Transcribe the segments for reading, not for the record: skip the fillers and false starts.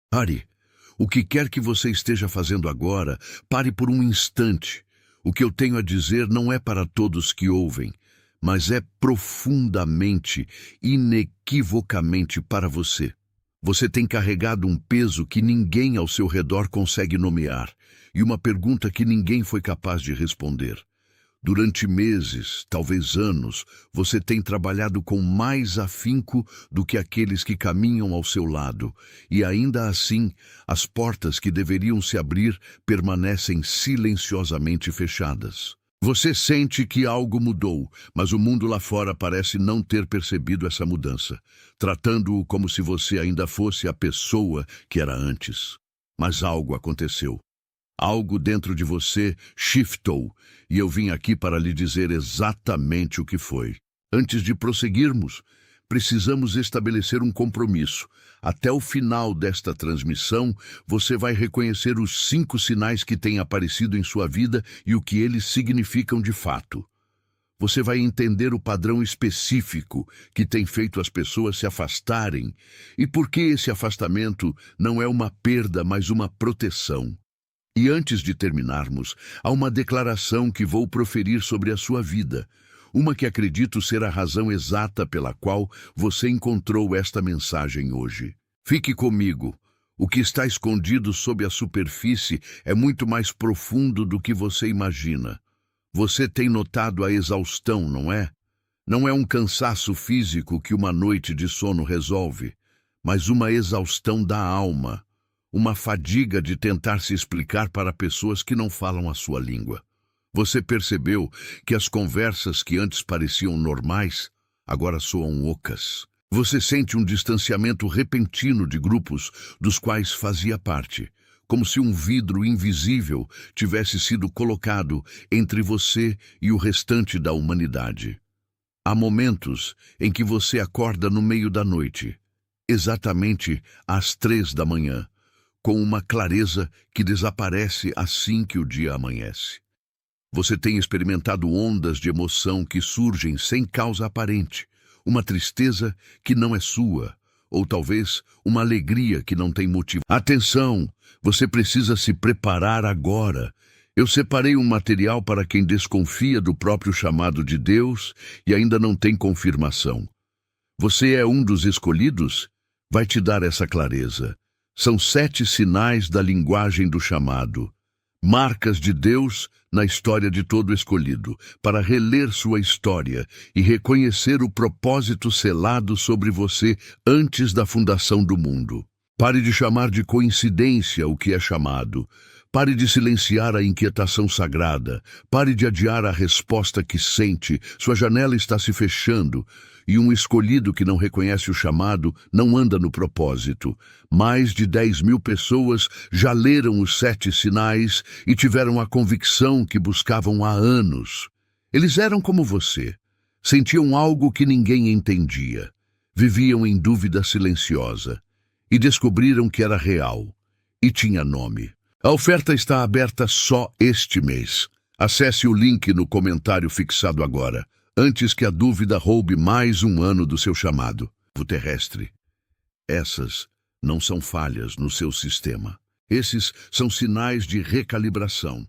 Pare. O que quer que você esteja fazendo agora, pare por um instante. O que eu tenho a dizer não é para todos que ouvem, mas é profundamente, inequivocamente para você. Você tem carregado um peso que ninguém ao seu redor consegue nomear e uma pergunta que ninguém foi capaz de responder. Durante meses, talvez anos, você tem trabalhado com mais afinco do que aqueles que caminham ao seu lado, e ainda assim, as portas que deveriam se abrir permanecem silenciosamente fechadas. Você sente que algo mudou, mas o mundo lá fora parece não ter percebido essa mudança, tratando-o como se você ainda fosse a pessoa que era antes. Mas algo aconteceu. Algo dentro de você shiftou, e eu vim aqui para lhe dizer exatamente o que foi. Antes de prosseguirmos, precisamos estabelecer um compromisso. Até o final desta transmissão, você vai reconhecer os 5 sinais que têm aparecido em sua vida e o que eles significam de fato. Você vai entender o padrão específico que tem feito as pessoas se afastarem e por que esse afastamento não é uma perda, mas uma proteção. E antes de terminarmos, há uma declaração que vou proferir sobre a sua vida, uma que acredito ser a razão exata pela qual você encontrou esta mensagem hoje. Fique comigo. O que está escondido sob a superfície é muito mais profundo do que você imagina. Você tem notado a exaustão, não é? Não é um cansaço físico que uma noite de sono resolve, mas uma exaustão da alma. Uma fadiga de tentar se explicar para pessoas que não falam a sua língua. Você percebeu que as conversas que antes pareciam normais, agora soam ocas. Você sente um distanciamento repentino de grupos dos quais fazia parte, como se um vidro invisível tivesse sido colocado entre você e o restante da humanidade. Há momentos em que você acorda no meio da noite, exatamente às 3 da manhã, com uma clareza que desaparece assim que o dia amanhece. Você tem experimentado ondas de emoção que surgem sem causa aparente, uma tristeza que não é sua, ou talvez uma alegria que não tem motivo. Atenção, você precisa se preparar agora. Eu separei um material para quem desconfia do próprio chamado de Deus e ainda não tem confirmação. Você é um dos escolhidos? Vai te dar essa clareza. São 7 sinais da linguagem do chamado, marcas de Deus na história de todo escolhido, para reler sua história e reconhecer o propósito selado sobre você antes da fundação do mundo. Pare de chamar de coincidência o que é chamado. Pare de silenciar a inquietação sagrada. Pare de adiar a resposta que sente. Sua janela está se fechando. E um escolhido que não reconhece o chamado não anda no propósito. Mais de 10.000 pessoas já leram os 7 sinais e tiveram a convicção que buscavam há anos. Eles eram como você. Sentiam algo que ninguém entendia. Viviam em dúvida silenciosa. E descobriram que era real. E tinha nome. A oferta está aberta só este mês. Acesse o link no comentário fixado agora, antes que a dúvida roube mais um ano do seu chamado. O terrestre. Essas não são falhas no seu sistema. Esses são sinais de recalibração.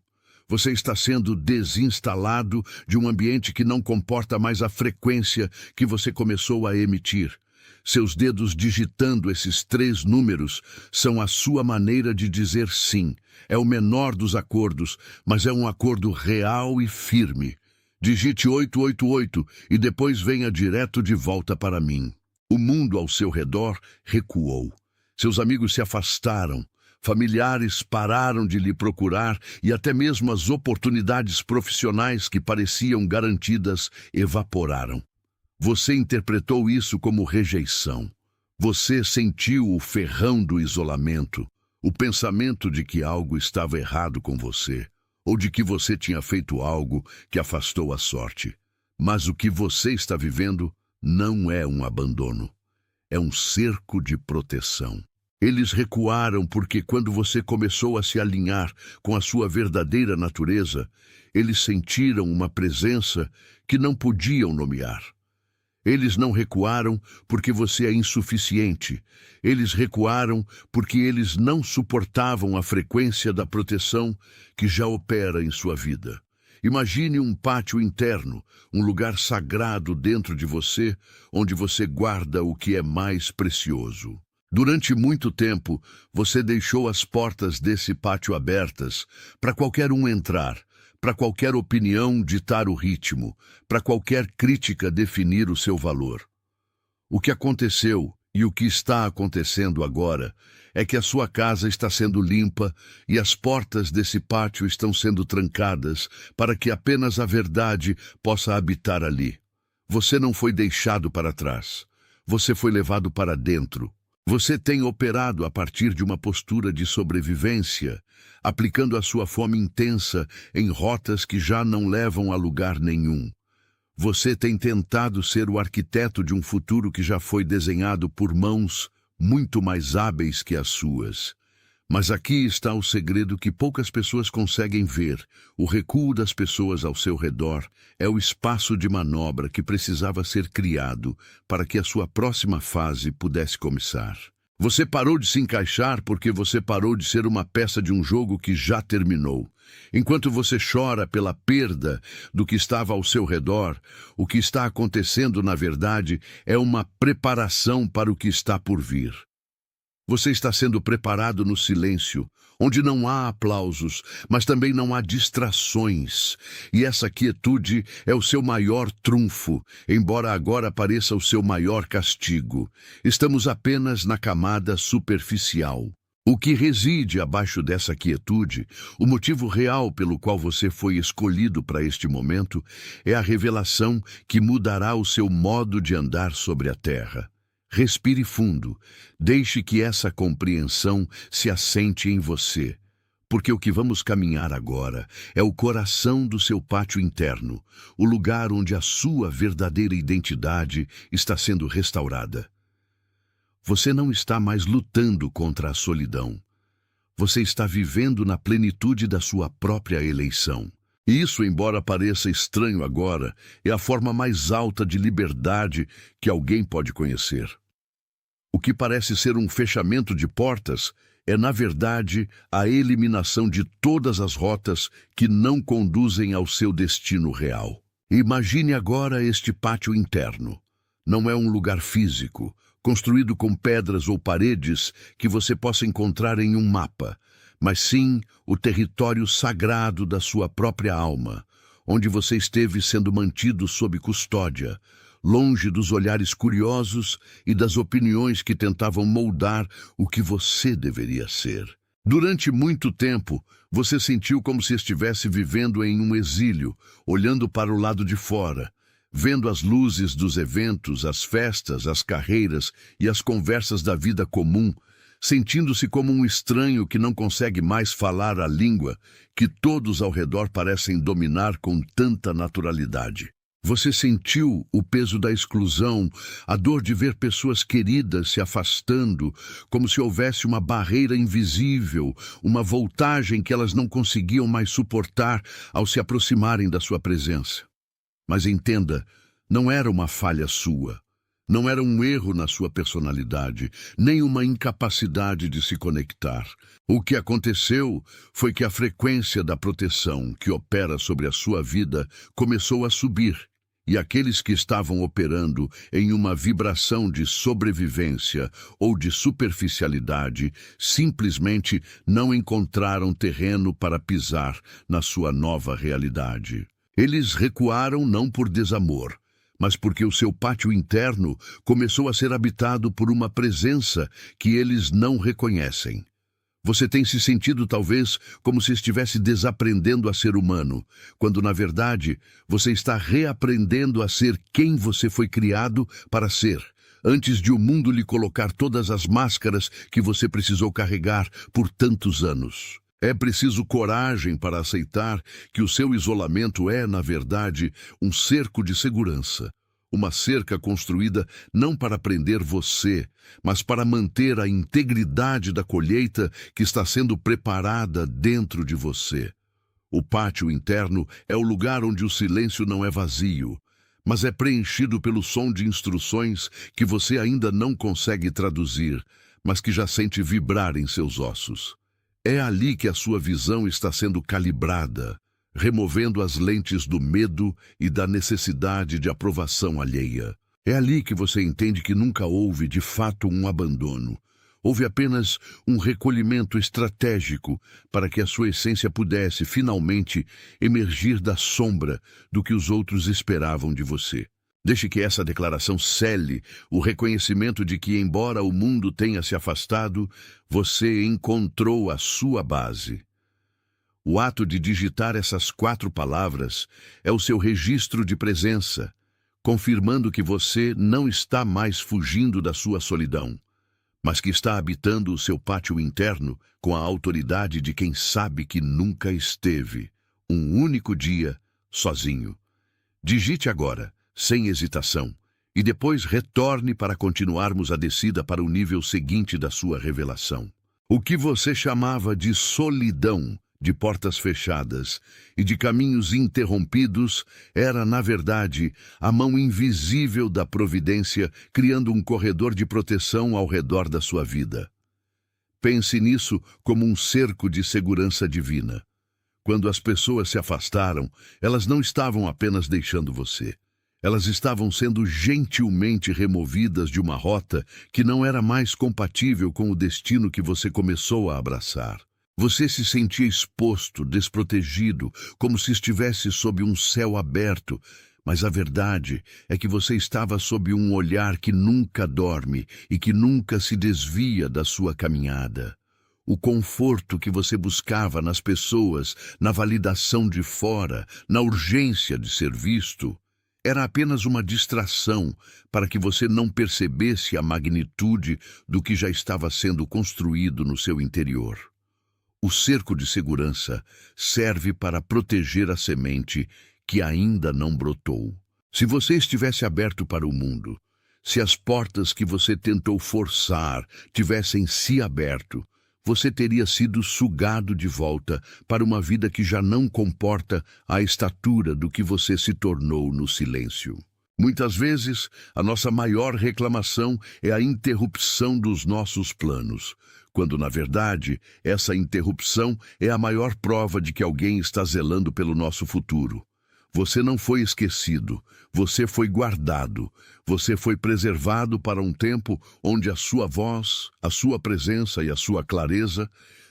Você está sendo desinstalado de um ambiente que não comporta mais a frequência que você começou a emitir. Seus dedos digitando esses 3 números são a sua maneira de dizer sim. É o menor dos acordos, mas é um acordo real e firme. Digite 888 e depois venha direto de volta para mim. O mundo ao seu redor recuou. Seus amigos se afastaram. Familiares pararam de lhe procurar e até mesmo as oportunidades profissionais que pareciam garantidas evaporaram. Você interpretou isso como rejeição. Você sentiu o ferrão do isolamento, o pensamento de que algo estava errado com você, ou de que você tinha feito algo que afastou a sorte. Mas o que você está vivendo não é um abandono, é um cerco de proteção. Eles recuaram porque quando você começou a se alinhar com a sua verdadeira natureza, eles sentiram uma presença que não podiam nomear. Eles não recuaram porque você é insuficiente. Eles recuaram porque eles não suportavam a frequência da proteção que já opera em sua vida. Imagine um pátio interno, um lugar sagrado dentro de você, onde você guarda o que é mais precioso. Durante muito tempo, você deixou as portas desse pátio abertas para qualquer um entrar, para qualquer opinião ditar o ritmo, para qualquer crítica definir o seu valor. O que aconteceu e o que está acontecendo agora é que a sua casa está sendo limpa e as portas desse pátio estão sendo trancadas para que apenas a verdade possa habitar ali. Você não foi deixado para trás. Você foi levado para dentro. Você tem operado a partir de uma postura de sobrevivência, aplicando a sua fome intensa em rotas que já não levam a lugar nenhum. Você tem tentado ser o arquiteto de um futuro que já foi desenhado por mãos muito mais hábeis que as suas. Mas aqui está o segredo que poucas pessoas conseguem ver. O recuo das pessoas ao seu redor é o espaço de manobra que precisava ser criado para que a sua próxima fase pudesse começar. Você parou de se encaixar porque você parou de ser uma peça de um jogo que já terminou. Enquanto você chora pela perda do que estava ao seu redor, o que está acontecendo, na verdade, é uma preparação para o que está por vir. Você está sendo preparado no silêncio, onde não há aplausos, mas também não há distrações. E essa quietude é o seu maior trunfo, embora agora pareça o seu maior castigo. Estamos apenas na camada superficial. O que reside abaixo dessa quietude, o motivo real pelo qual você foi escolhido para este momento, é a revelação que mudará o seu modo de andar sobre a terra. Respire fundo, deixe que essa compreensão se assente em você, porque o que vamos caminhar agora é o coração do seu pátio interno, o lugar onde a sua verdadeira identidade está sendo restaurada. Você não está mais lutando contra a solidão. Você está vivendo na plenitude da sua própria eleição. E isso, embora pareça estranho agora, é a forma mais alta de liberdade que alguém pode conhecer. O que parece ser um fechamento de portas é, na verdade, a eliminação de todas as rotas que não conduzem ao seu destino real. Imagine agora este pátio interno. Não é um lugar físico, construído com pedras ou paredes que você possa encontrar em um mapa, mas sim o território sagrado da sua própria alma, onde você esteve sendo mantido sob custódia, longe dos olhares curiosos e das opiniões que tentavam moldar o que você deveria ser. Durante muito tempo, você sentiu como se estivesse vivendo em um exílio, olhando para o lado de fora, vendo as luzes dos eventos, as festas, as carreiras e as conversas da vida comum, sentindo-se como um estranho que não consegue mais falar a língua que todos ao redor parecem dominar com tanta naturalidade. Você sentiu o peso da exclusão, a dor de ver pessoas queridas se afastando, como se houvesse uma barreira invisível, uma voltagem que elas não conseguiam mais suportar ao se aproximarem da sua presença. Mas entenda, não era uma falha sua. Não era um erro na sua personalidade, nem uma incapacidade de se conectar. O que aconteceu foi que a frequência da proteção que opera sobre a sua vida começou a subir, e aqueles que estavam operando em uma vibração de sobrevivência ou de superficialidade simplesmente não encontraram terreno para pisar na sua nova realidade. Eles recuaram não por desamor, mas porque o seu pátio interno começou a ser habitado por uma presença que eles não reconhecem. Você tem se sentido talvez como se estivesse desaprendendo a ser humano, quando na verdade você está reaprendendo a ser quem você foi criado para ser, antes de o mundo lhe colocar todas as máscaras que você precisou carregar por tantos anos. É preciso coragem para aceitar que o seu isolamento é, na verdade, um cerco de segurança. Uma cerca construída não para prender você, mas para manter a integridade da colheita que está sendo preparada dentro de você. O pátio interno é o lugar onde o silêncio não é vazio, mas é preenchido pelo som de instruções que você ainda não consegue traduzir, mas que já sente vibrar em seus ossos. É ali que a sua visão está sendo calibrada, removendo as lentes do medo e da necessidade de aprovação alheia. É ali que você entende que nunca houve, de fato, um abandono. Houve apenas um recolhimento estratégico para que a sua essência pudesse, finalmente, emergir da sombra do que os outros esperavam de você. Deixe que essa declaração cele o reconhecimento de que, embora o mundo tenha se afastado, você encontrou a sua base. O ato de digitar essas 4 palavras é o seu registro de presença, confirmando que você não está mais fugindo da sua solidão, mas que está habitando o seu pátio interno com a autoridade de quem sabe que nunca esteve, um único dia, sozinho. Digite agora, sem hesitação, e depois retorne para continuarmos a descida para o nível seguinte da sua revelação. O que você chamava de solidão, de portas fechadas e de caminhos interrompidos, era, na verdade, a mão invisível da providência criando um corredor de proteção ao redor da sua vida. Pense nisso como um cerco de segurança divina. Quando as pessoas se afastaram, elas não estavam apenas deixando você. Elas estavam sendo gentilmente removidas de uma rota que não era mais compatível com o destino que você começou a abraçar. Você se sentia exposto, desprotegido, como se estivesse sob um céu aberto, mas a verdade é que você estava sob um olhar que nunca dorme e que nunca se desvia da sua caminhada. O conforto que você buscava nas pessoas, na validação de fora, na urgência de ser visto, era apenas uma distração para que você não percebesse a magnitude do que já estava sendo construído no seu interior. O cerco de segurança serve para proteger a semente que ainda não brotou. Se você estivesse aberto para o mundo, se as portas que você tentou forçar tivessem se aberto, você teria sido sugado de volta para uma vida que já não comporta a estatura do que você se tornou no silêncio. Muitas vezes, a nossa maior reclamação é a interrupção dos nossos planos, quando, na verdade, essa interrupção é a maior prova de que alguém está zelando pelo nosso futuro. Você não foi esquecido, você foi guardado, você foi preservado para um tempo onde a sua voz, a sua presença e a sua clareza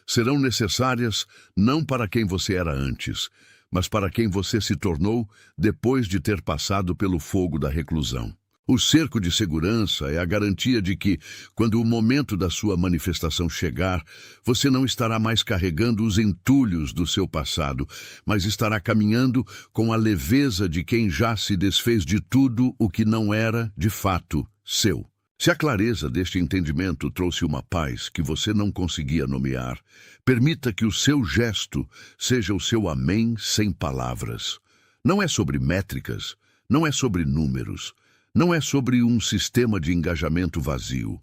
serão necessárias não para quem você era antes, mas para quem você se tornou depois de ter passado pelo fogo da reclusão. O cerco de segurança é a garantia de que, quando o momento da sua manifestação chegar, você não estará mais carregando os entulhos do seu passado, mas estará caminhando com a leveza de quem já se desfez de tudo o que não era, de fato, seu. Se a clareza deste entendimento trouxe uma paz que você não conseguia nomear, permita que o seu gesto seja o seu amém sem palavras. Não é sobre métricas, não é sobre números, não é sobre um sistema de engajamento vazio.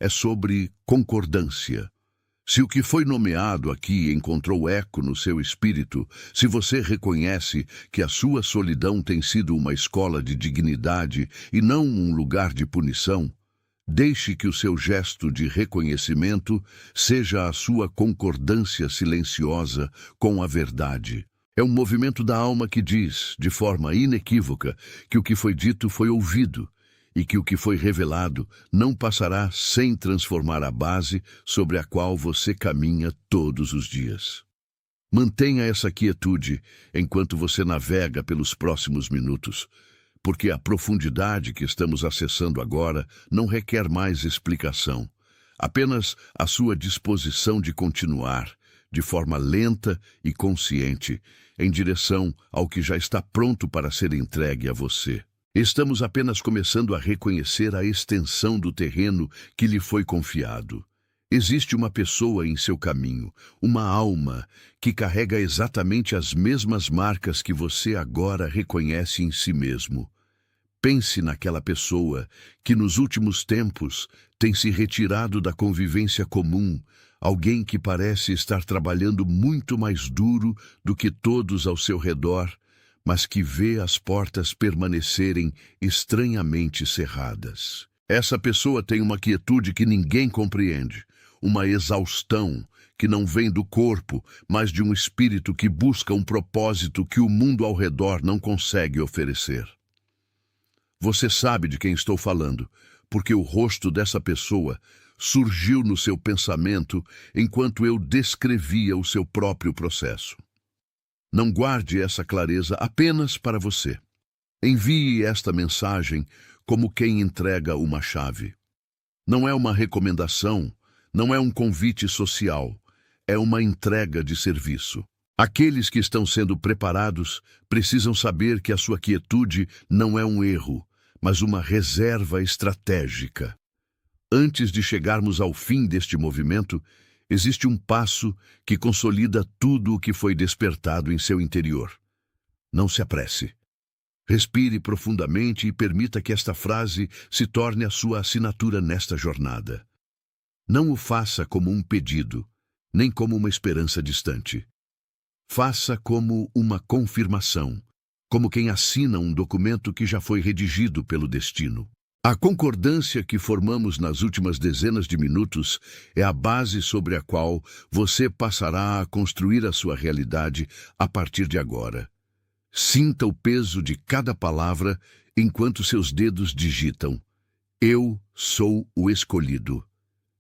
É sobre concordância. Se o que foi nomeado aqui encontrou eco no seu espírito, se você reconhece que a sua solidão tem sido uma escola de dignidade e não um lugar de punição, deixe que o seu gesto de reconhecimento seja a sua concordância silenciosa com a verdade. É um movimento da alma que diz, de forma inequívoca, que o que foi dito foi ouvido e que o que foi revelado não passará sem transformar a base sobre a qual você caminha todos os dias. Mantenha essa quietude enquanto você navega pelos próximos minutos, porque a profundidade que estamos acessando agora não requer mais explicação, apenas a sua disposição de continuar, de forma lenta e consciente, em direção ao que já está pronto para ser entregue a você. Estamos apenas começando a reconhecer a extensão do terreno que lhe foi confiado. Existe uma pessoa em seu caminho, uma alma, que carrega exatamente as mesmas marcas que você agora reconhece em si mesmo. Pense naquela pessoa que nos últimos tempos tem se retirado da convivência comum, alguém que parece estar trabalhando muito mais duro do que todos ao seu redor, mas que vê as portas permanecerem estranhamente cerradas. Essa pessoa tem uma quietude que ninguém compreende, uma exaustão que não vem do corpo, mas de um espírito que busca um propósito que o mundo ao redor não consegue oferecer. Você sabe de quem estou falando, porque o rosto dessa pessoa surgiu no seu pensamento enquanto eu descrevia o seu próprio processo. Não guarde essa clareza apenas para você. Envie esta mensagem como quem entrega uma chave. Não é uma recomendação, não é um convite social, é uma entrega de serviço. Aqueles que estão sendo preparados precisam saber que a sua quietude não é um erro, mas uma reserva estratégica. Antes de chegarmos ao fim deste movimento, existe um passo que consolida tudo o que foi despertado em seu interior. Não se apresse. Respire profundamente e permita que esta frase se torne a sua assinatura nesta jornada. Não o faça como um pedido, nem como uma esperança distante. Faça como uma confirmação, como quem assina um documento que já foi redigido pelo destino. A concordância que formamos nas últimas dezenas de minutos é a base sobre a qual você passará a construir a sua realidade a partir de agora. Sinta o peso de cada palavra enquanto seus dedos digitam: Eu sou o escolhido.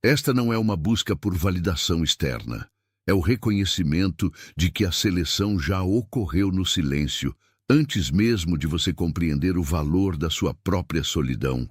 Esta não é uma busca por validação externa. É o reconhecimento de que a seleção já ocorreu no silêncio, antes mesmo de você compreender o valor da sua própria solidão.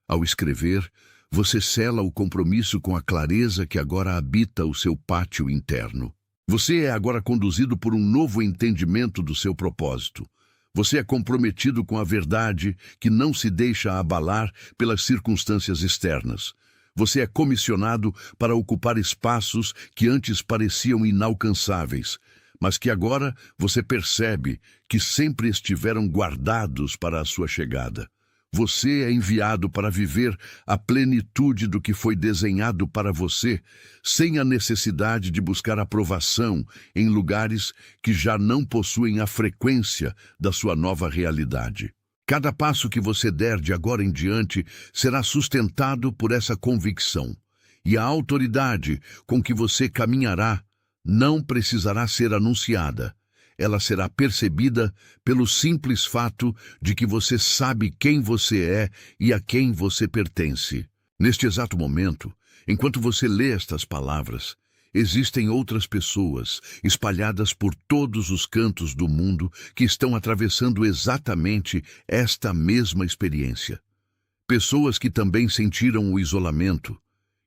Ao escrever, você sela o compromisso com a clareza que agora habita o seu pátio interno. Você é agora conduzido por um novo entendimento do seu propósito. Você é comprometido com a verdade que não se deixa abalar pelas circunstâncias externas. Você é comissionado para ocupar espaços que antes pareciam inalcançáveis, mas que agora você percebe que sempre estiveram guardados para a sua chegada. Você é enviado para viver a plenitude do que foi desenhado para você, sem a necessidade de buscar aprovação em lugares que já não possuem a frequência da sua nova realidade. Cada passo que você der de agora em diante será sustentado por essa convicção, e a autoridade com que você caminhará não precisará ser anunciada. Ela será percebida pelo simples fato de que você sabe quem você é e a quem você pertence. Neste exato momento, enquanto você lê estas palavras, existem outras pessoas espalhadas por todos os cantos do mundo que estão atravessando exatamente esta mesma experiência. Pessoas que também sentiram o isolamento,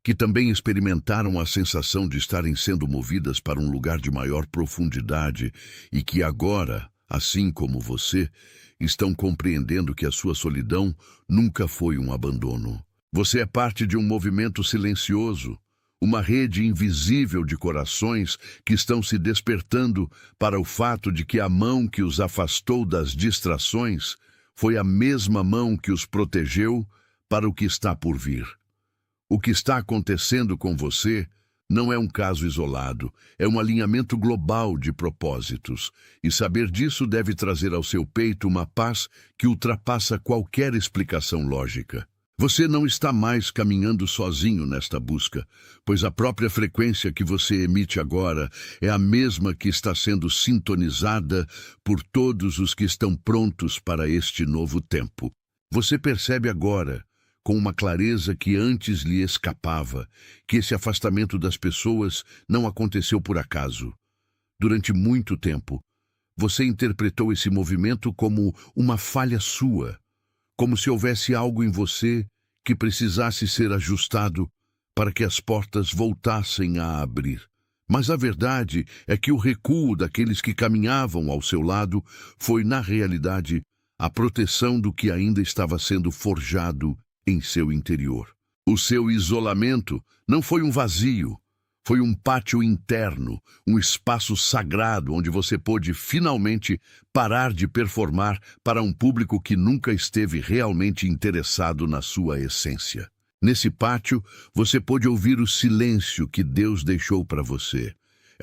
que também experimentaram a sensação de estarem sendo movidas para um lugar de maior profundidade e que agora, assim como você, estão compreendendo que a sua solidão nunca foi um abandono. Você é parte de um movimento silencioso, uma rede invisível de corações que estão se despertando para o fato de que a mão que os afastou das distrações foi a mesma mão que os protegeu para o que está por vir. O que está acontecendo com você não é um caso isolado, é um alinhamento global de propósitos, e saber disso deve trazer ao seu peito uma paz que ultrapassa qualquer explicação lógica. Você não está mais caminhando sozinho nesta busca, pois a própria frequência que você emite agora é a mesma que está sendo sintonizada por todos os que estão prontos para este novo tempo. Você percebe agora, com uma clareza que antes lhe escapava, que esse afastamento das pessoas não aconteceu por acaso. Durante muito tempo, você interpretou esse movimento como uma falha sua, como se houvesse algo em você que precisasse ser ajustado para que as portas voltassem a abrir. Mas a verdade é que o recuo daqueles que caminhavam ao seu lado foi, na realidade, a proteção do que ainda estava sendo forjado em seu interior. O seu isolamento não foi um vazio, foi um pátio interno, um espaço sagrado onde você pôde finalmente parar de performar para um público que nunca esteve realmente interessado na sua essência. Nesse pátio, você pôde ouvir o silêncio que Deus deixou para você.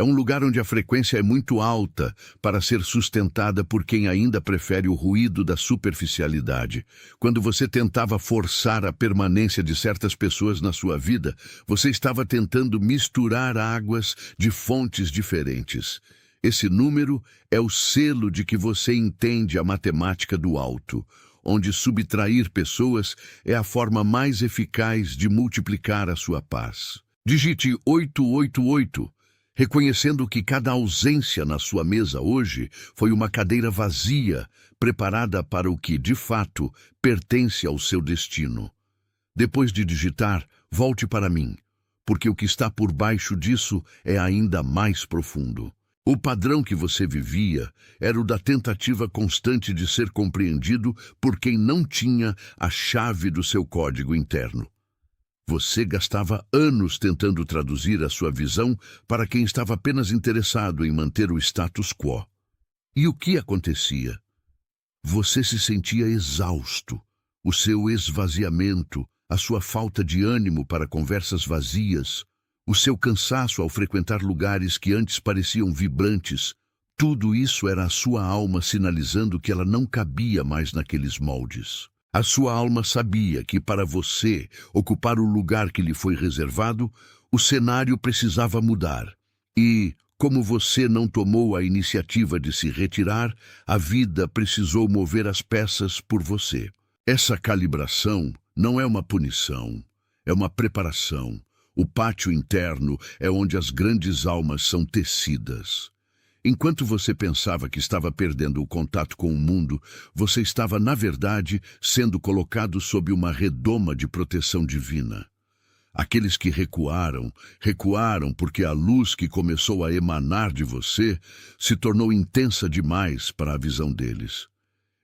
É um lugar onde a frequência é muito alta para ser sustentada por quem ainda prefere o ruído da superficialidade. Quando você tentava forçar a permanência de certas pessoas na sua vida, você estava tentando misturar águas de fontes diferentes. Esse número é o selo de que você entende a matemática do alto, onde subtrair pessoas é a forma mais eficaz de multiplicar a sua paz. Digite 888, reconhecendo que cada ausência na sua mesa hoje foi uma cadeira vazia, preparada para o que, de fato, pertence ao seu destino. Depois de digitar, volte para mim, porque o que está por baixo disso é ainda mais profundo. O padrão que você vivia era o da tentativa constante de ser compreendido por quem não tinha a chave do seu código interno. Você gastava anos tentando traduzir a sua visão para quem estava apenas interessado em manter o status quo. E o que acontecia? Você se sentia exausto. O seu esvaziamento, a sua falta de ânimo para conversas vazias, o seu cansaço ao frequentar lugares que antes pareciam vibrantes, tudo isso era a sua alma sinalizando que ela não cabia mais naqueles moldes. A sua alma sabia que para você ocupar o lugar que lhe foi reservado, o cenário precisava mudar. E, como você não tomou a iniciativa de se retirar, a vida precisou mover as peças por você. Essa calibração não é uma punição, é uma preparação. O pátio interno é onde as grandes almas são tecidas. Enquanto você pensava que estava perdendo o contato com o mundo, você estava, na verdade, sendo colocado sob uma redoma de proteção divina. Aqueles que recuaram porque a luz que começou a emanar de você se tornou intensa demais para a visão deles.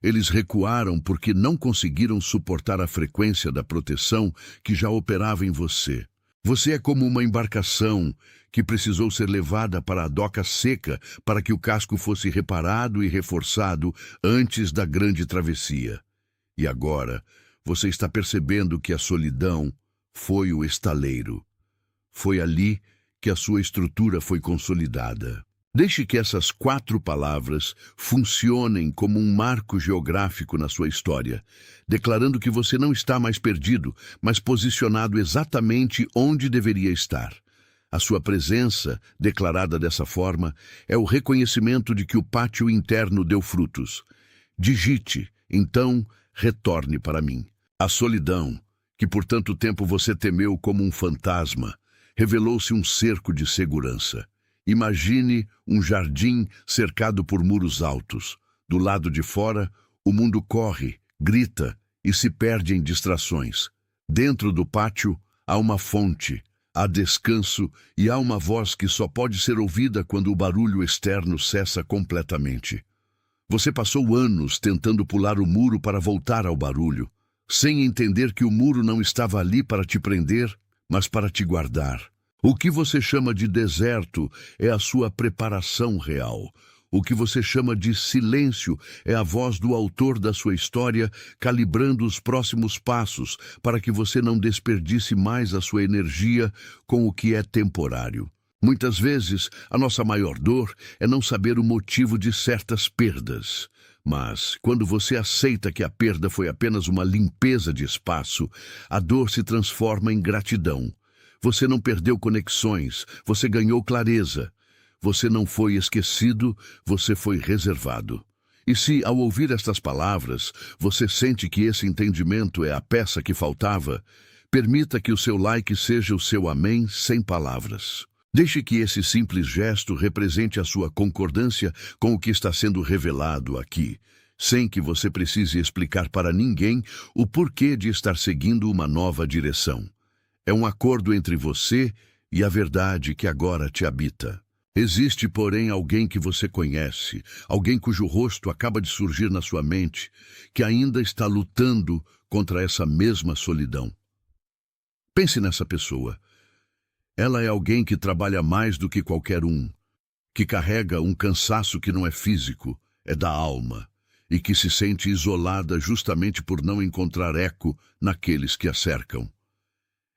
Eles recuaram porque não conseguiram suportar a frequência da proteção que já operava em você. Você é como uma embarcação que precisou ser levada para a doca seca para que o casco fosse reparado e reforçado antes da grande travessia. E agora, você está percebendo que a solidão foi o estaleiro. Foi ali que a sua estrutura foi consolidada. Deixe que essas 4 palavras funcionem como um marco geográfico na sua história, declarando que você não está mais perdido, mas posicionado exatamente onde deveria estar. A sua presença, declarada dessa forma, é o reconhecimento de que o pátio interno deu frutos. Digite, então, retorne para mim. A solidão, que por tanto tempo você temeu como um fantasma, revelou-se um cerco de segurança. Imagine um jardim cercado por muros altos. Do lado de fora, o mundo corre, grita e se perde em distrações. Dentro do pátio, há uma fonte, há descanso e há uma voz que só pode ser ouvida quando o barulho externo cessa completamente. Você passou anos tentando pular o muro para voltar ao barulho, sem entender que o muro não estava ali para te prender, mas para te guardar. O que você chama de deserto é a sua preparação real. O que você chama de silêncio é a voz do autor da sua história calibrando os próximos passos para que você não desperdice mais a sua energia com o que é temporário. Muitas vezes, a nossa maior dor é não saber o motivo de certas perdas. Mas, quando você aceita que a perda foi apenas uma limpeza de espaço, a dor se transforma em gratidão. Você não perdeu conexões, você ganhou clareza. Você não foi esquecido, você foi reservado. E se, ao ouvir estas palavras, você sente que esse entendimento é a peça que faltava, permita que o seu like seja o seu amém sem palavras. Deixe que esse simples gesto represente a sua concordância com o que está sendo revelado aqui, sem que você precise explicar para ninguém o porquê de estar seguindo uma nova direção. É um acordo entre você e a verdade que agora te habita. Existe, porém, alguém que você conhece, alguém cujo rosto acaba de surgir na sua mente, que ainda está lutando contra essa mesma solidão. Pense nessa pessoa. Ela é alguém que trabalha mais do que qualquer um, que carrega um cansaço que não é físico, é da alma, e que se sente isolada justamente por não encontrar eco naqueles que a cercam.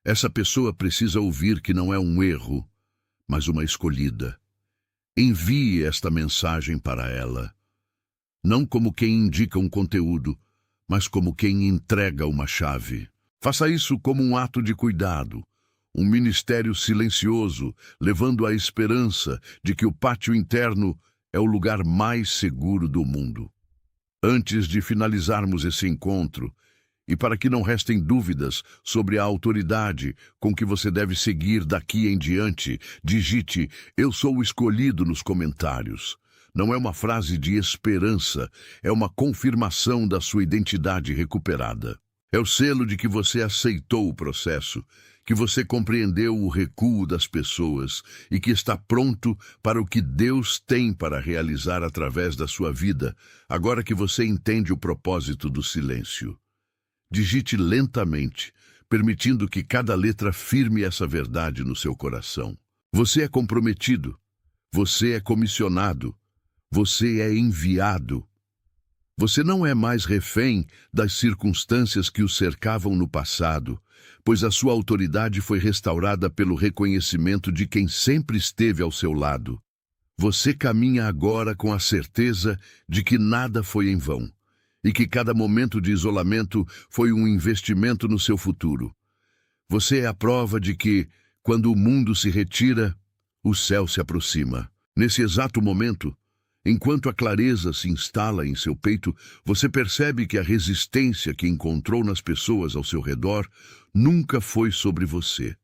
Essa pessoa precisa ouvir que não é um erro, mas uma escolhida. Envie esta mensagem para ela, não como quem indica um conteúdo, mas como quem entrega uma chave. Faça isso como um ato de cuidado, um ministério silencioso, levando a esperança de que o pátio interno é o lugar mais seguro do mundo. Antes de finalizarmos esse encontro, e para que não restem dúvidas sobre a autoridade com que você deve seguir daqui em diante, digite "Eu sou o escolhido" nos comentários. Não é uma frase de esperança, é uma confirmação da sua identidade recuperada. É o selo de que você aceitou o processo, que você compreendeu o recuo das pessoas e que está pronto para o que Deus tem para realizar através da sua vida, agora que você entende o propósito do silêncio. Digite lentamente, permitindo que cada letra firme essa verdade no seu coração. Você é comprometido, você é comissionado, você é enviado. Você não é mais refém das circunstâncias que o cercavam no passado, pois a sua autoridade foi restaurada pelo reconhecimento de quem sempre esteve ao seu lado. Você caminha agora com a certeza de que nada foi em vão, e que cada momento de isolamento foi um investimento no seu futuro. Você é a prova de que, quando o mundo se retira, o céu se aproxima. Nesse exato momento, enquanto a clareza se instala em seu peito, você percebe que a resistência que encontrou nas pessoas ao seu redor nunca foi sobre você.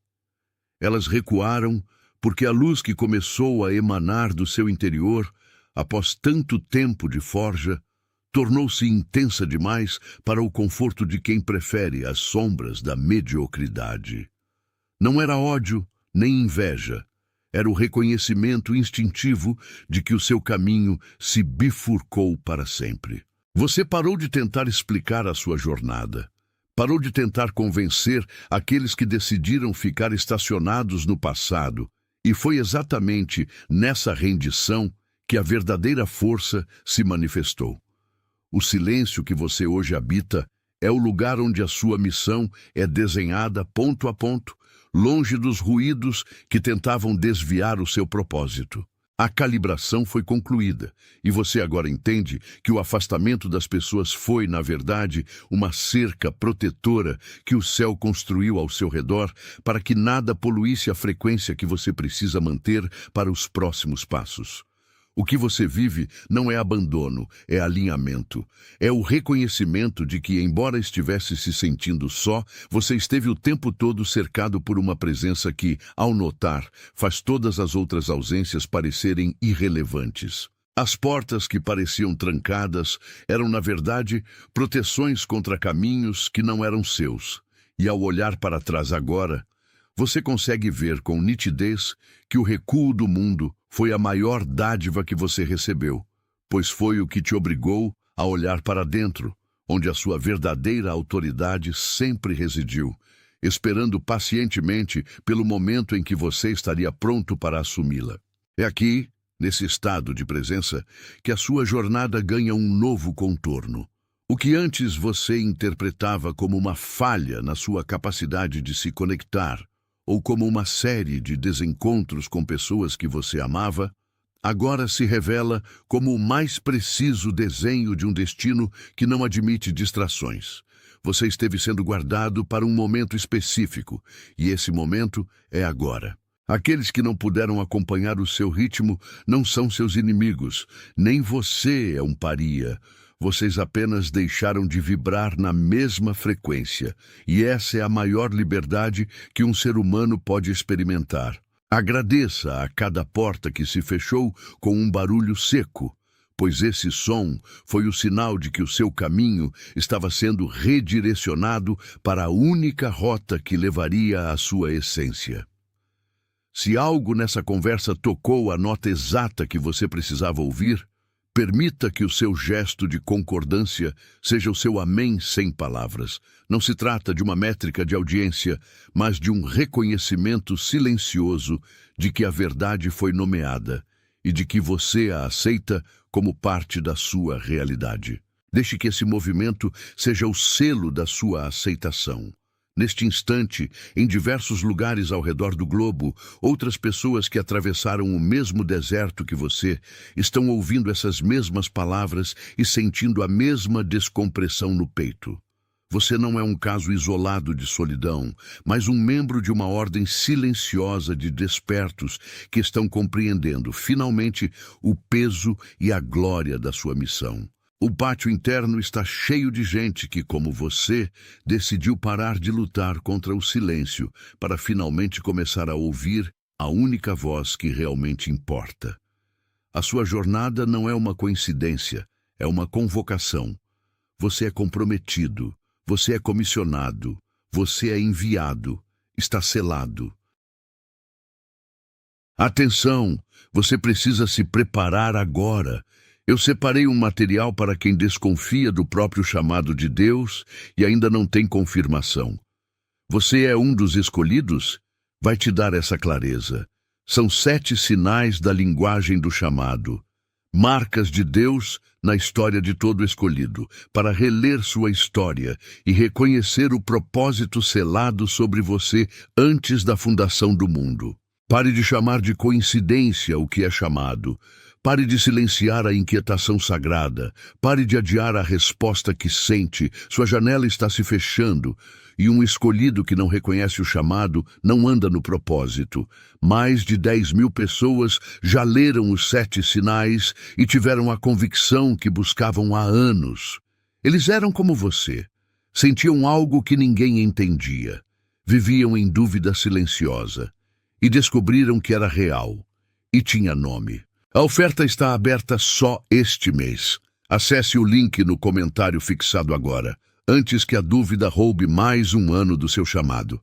Elas recuaram porque a luz que começou a emanar do seu interior, após tanto tempo de forja, tornou-se intensa demais para o conforto de quem prefere as sombras da mediocridade. Não era ódio nem inveja, era o reconhecimento instintivo de que o seu caminho se bifurcou para sempre. Você parou de tentar explicar a sua jornada. Parou de tentar convencer aqueles que decidiram ficar estacionados no passado, e foi exatamente nessa rendição que a verdadeira força se manifestou. O silêncio que você hoje habita é o lugar onde a sua missão é desenhada ponto a ponto, longe dos ruídos que tentavam desviar o seu propósito. A calibração foi concluída, e você agora entende que o afastamento das pessoas foi, na verdade, uma cerca protetora que o céu construiu ao seu redor para que nada poluísse a frequência que você precisa manter para os próximos passos. O que você vive não é abandono, é alinhamento. É o reconhecimento de que, embora estivesse se sentindo só, você esteve o tempo todo cercado por uma presença que, ao notar, faz todas as outras ausências parecerem irrelevantes. As portas que pareciam trancadas eram, na verdade, proteções contra caminhos que não eram seus. E ao olhar para trás agora, você consegue ver com nitidez que o recuo do mundo foi a maior dádiva que você recebeu, pois foi o que te obrigou a olhar para dentro, onde a sua verdadeira autoridade sempre residiu, esperando pacientemente pelo momento em que você estaria pronto para assumi-la. É aqui, nesse estado de presença, que a sua jornada ganha um novo contorno. O que antes você interpretava como uma falha na sua capacidade de se conectar, ou como uma série de desencontros com pessoas que você amava, agora se revela como o mais preciso desenho de um destino que não admite distrações. Você esteve sendo guardado para um momento específico, e esse momento é agora. Aqueles que não puderam acompanhar o seu ritmo não são seus inimigos, nem você é um paria. Vocês apenas deixaram de vibrar na mesma frequência, e essa é a maior liberdade que um ser humano pode experimentar. Agradeça a cada porta que se fechou com um barulho seco, pois esse som foi o sinal de que o seu caminho estava sendo redirecionado para a única rota que levaria à sua essência. Se algo nessa conversa tocou a nota exata que você precisava ouvir, permita que o seu gesto de concordância seja o seu amém sem palavras. Não se trata de uma métrica de audiência, mas de um reconhecimento silencioso de que a verdade foi nomeada e de que você a aceita como parte da sua realidade. Deixe que esse movimento seja o selo da sua aceitação. Neste instante, em diversos lugares ao redor do globo, outras pessoas que atravessaram o mesmo deserto que você estão ouvindo essas mesmas palavras e sentindo a mesma descompressão no peito. Você não é um caso isolado de solidão, mas um membro de uma ordem silenciosa de despertos que estão compreendendo, finalmente, o peso e a glória da sua missão. O pátio interno está cheio de gente que, como você, decidiu parar de lutar contra o silêncio para finalmente começar a ouvir a única voz que realmente importa. A sua jornada não é uma coincidência, é uma convocação. Você é comprometido, você é comissionado, você é enviado, está selado. Atenção, você precisa se preparar agora. Eu separei um material para quem desconfia do próprio chamado de Deus e ainda não tem confirmação. Você é um dos escolhidos? Vai te dar essa clareza. São 7 sinais da linguagem do chamado. Marcas de Deus na história de todo escolhido, para reler sua história e reconhecer o propósito selado sobre você antes da fundação do mundo. Pare de chamar de coincidência o que é chamado. Pare de silenciar a inquietação sagrada. Pare de adiar a resposta que sente. Sua janela está se fechando. E um escolhido que não reconhece o chamado não anda no propósito. Mais de 10.000 pessoas já leram os 7 sinais e tiveram a convicção que buscavam há anos. Eles eram como você. Sentiam algo que ninguém entendia. Viviam em dúvida silenciosa. E descobriram que era real. E tinha nome. A oferta está aberta só este mês. Acesse o link no comentário fixado agora, antes que a dúvida roube mais um ano do seu chamado.